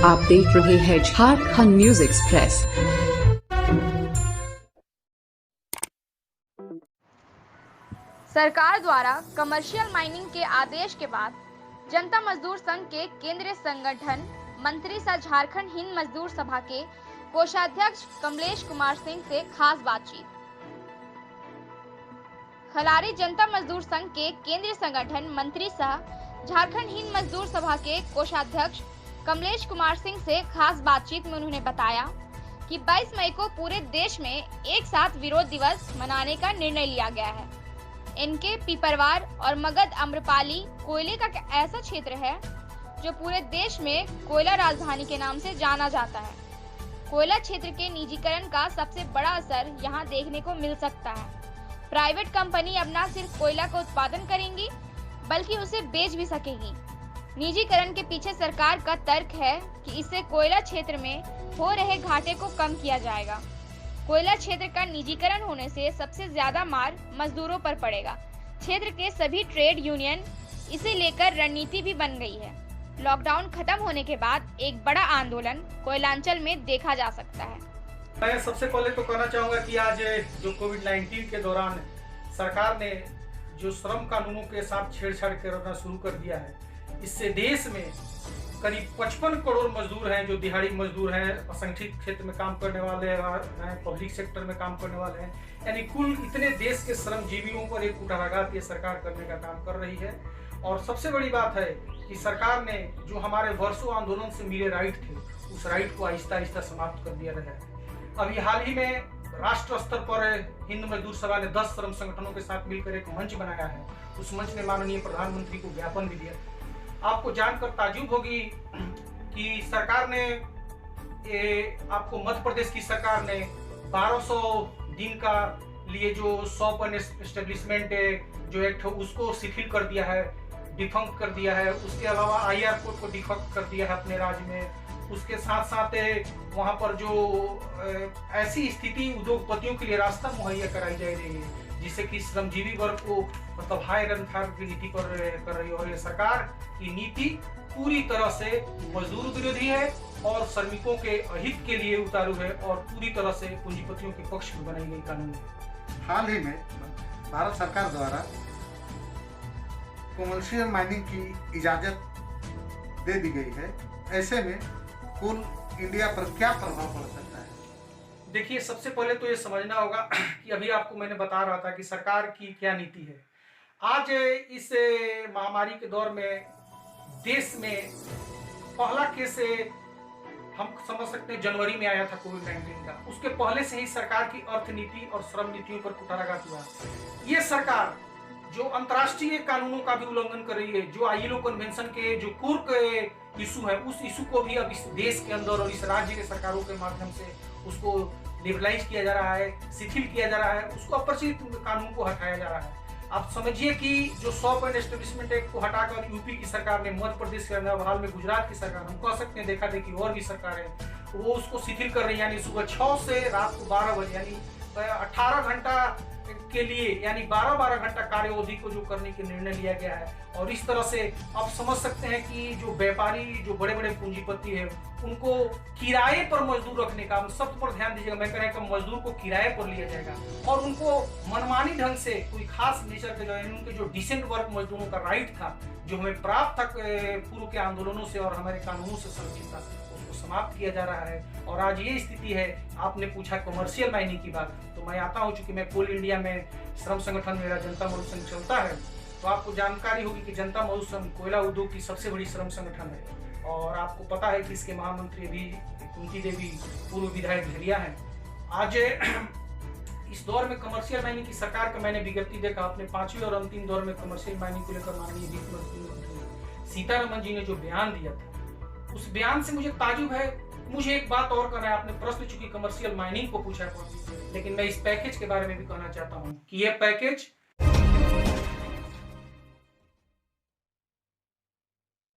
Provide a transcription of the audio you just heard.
आप देख रहे हैं झारखंड न्यूज एक्सप्रेस। सरकार द्वारा कमर्शियल माइनिंग के आदेश के बाद जनता मजदूर संघ के केंद्रीय संगठन मंत्री सह झारखंड हिंद मजदूर सभा के कोषाध्यक्ष कमलेश कुमार सिंह से खास बातचीत। खलारी जनता मजदूर संघ के केंद्रीय संगठन मंत्री सह झारखंड हिंद मजदूर सभा के कोषाध्यक्ष कमलेश कुमार सिंह से खास बातचीत में उन्होंने बताया कि 22 मई को पूरे देश में एक साथ विरोध दिवस मनाने का निर्णय लिया गया है। इनके पिपरवार और मगध अम्रपाली कोयले का ऐसा क्षेत्र है जो पूरे देश में कोयला राजधानी के नाम से जाना जाता है। कोयला क्षेत्र के निजीकरण का सबसे बड़ा असर यहाँ देखने को मिल सकता है। प्राइवेट कंपनी अब न सिर्फ कोयला का उत्पादन करेंगी बल्कि उसे बेच भी सकेगी। निजीकरण के पीछे सरकार का तर्क है कि इससे कोयला क्षेत्र में हो रहे घाटे को कम किया जाएगा। कोयला क्षेत्र का निजीकरण होने से सबसे ज्यादा मार मजदूरों पर पड़ेगा। क्षेत्र के सभी ट्रेड यूनियन इसे लेकर रणनीति भी बन गई है। लॉकडाउन खत्म होने के बाद एक बड़ा आंदोलन कोयलांचल में देखा जा सकता है। मैं सबसे पहले तो कहना चाहूँगा कि आज जो कोविड-19 के दौरान सरकार ने जो श्रम कानूनों के साथ छेड़छाड़ करना शुरू कर दिया है, इससे देश में करीब 55 करोड़ मजदूर हैं जो दिहाड़ी मजदूर हैं, असंगठित क्षेत्र में काम करने वाले हैं, पब्लिक सेक्टर में काम करने वाले हैं, यानी कुल इतने देश के श्रमजीवियों पर एक कुठाराघात ये सरकार करने का काम कर रही है। और सबसे बड़ी बात है कि सरकार ने जो हमारे वर्षों आंदोलन से मिले राइट थे, उस राइट को आहिस्ता आहिस्ता समाप्त कर दिया रहा है। अभी हाल ही में राष्ट्र स्तर पर हिंद मजदूर सभा ने 10 श्रम संगठनों के साथ मिलकर एक मंच बनाया है। उस मंच ने माननीय प्रधानमंत्री को ज्ञापन भी दिया। आपको जानकर ताज्जुब होगी कि सरकार ने आपको मध्य प्रदेश की सरकार ने 1200 दिन का लिए जो शॉप एंड एस्टेब्लिशमेंट जो एक्ट है उसको शिथिल कर दिया है, डिफंक्ट कर दिया है। उसके अलावा IR कोड को डिफंक्ट कर दिया है अपने राज्य में। उसके साथ साथ वहाँ पर जो ऐसी स्थिति उद्योगपतियों के लिए रास्ता मुहैया कराई जा रही है जिससे कि श्रमजीवी वर्ग को मतलब हाई रन की नीति पर कर रही है। और ये सरकार की नीति पूरी तरह से मजदूर विरोधी है और श्रमिकों के अहित के लिए उतारू है और पूरी तरह से पूंजीपतियों के पक्ष में बनाई गई कानून है। हाल ही में भारत सरकार द्वारा कमर्शियल माइनिंग की इजाजत दे दी गई है। ऐसे में कुल इंडिया पर क्या प्रभाव पड़ सकता है? देखिए, सबसे पहले तो ये समझना होगा कि अभी आपको मैंने बता रहा था कि सरकार की क्या नीति है। आज इस महामारी के दौर में देश में पहला केस हम समझ सकते हैं जनवरी में आया था कोविड-19 का। उसके पहले से ही सरकार की अर्थनीति और श्रम नीतियों पर कुठाराघात हुआ। ये सरकार जो अंतर्राष्ट्रीय कानूनों का भी उल्लंघन कर रही है, जो ILO कन्वेंशन के जो कोर इशू है, उस इशू को भी अब इस देश के अंदर और इस राज्य के सरकारों के माध्यम से उसको लिबरलाइज किया जा रहा है, शिथिल किया जा रहा है, उसको अप्रचलित कानून को हटाया जा रहा है। आप समझिए कि जो शॉप एंड एस्टेब्लिशमेंट एक्ट को हटाकर यूपी की सरकार ने, मध्य प्रदेश के अंदर हाल में गुजरात की सरकार, हम कह सकते हैं देखा देखी और भी सरकारें वो उसको शिथिल कर रही है। यानी सुबह 6 से रात को 12 बजे यानी 18 घंटा के लिए यानी 12-12 घंटा कार्य अवधि को जो करने के निर्णय लिया गया है। और इस तरह से आप समझ सकते हैं कि जो व्यापारी, जो बड़े बड़े पूंजीपति है, उनको किराए पर मजदूर रखने का, सब पर ध्यान दीजिएगा, मैं कह रहा हूं कि मजदूर को किराए पर लिया जाएगा और उनको मनमानी ढंग से कोई खास नेचर के जो उनके जो डिसेंट वर्क मजदूरों का राइट था, जो हमें प्राप्त था पूर्व के आंदोलनों से और हमारे कानूनों से संरक्षित था, समाप्त किया जा रहा है। और आज ये स्थिति है। आपने पूछा कमर्शियल माइनिंग की बात, तो मैं आता हूँ, चूंकि मैं कोल इंडिया में श्रम संगठन मेरा जनता मजदूर संघ चलता है, तो आपको जानकारी होगी कि जनता मजदूर संघ कोयला उद्योग की सबसे बड़ी श्रम संगठन है। और आपको पता है कि इसके महामंत्री भी कुंती देवी पूर्व विधायक झरिया है। आज इस दौर में कमर्शियल माइनिंग की सरकार का मैंने विज्ञप्ति देखा, अपने 5वें और अंतिम दौर में कमर्शियल माइनिंग को लेकर माननीय वित्त मंत्री सीतारमन जी ने जो बयान दिया था, उस बयान से मुझे ताजुब है। मुझे एक बात और करना है, आपने प्रश्न चूंकि कमर्शियल माइनिंग को पूछा है, लेकिन मैं इस पैकेज के बारे में भी कहना चाहता हूं कि यह पैकेज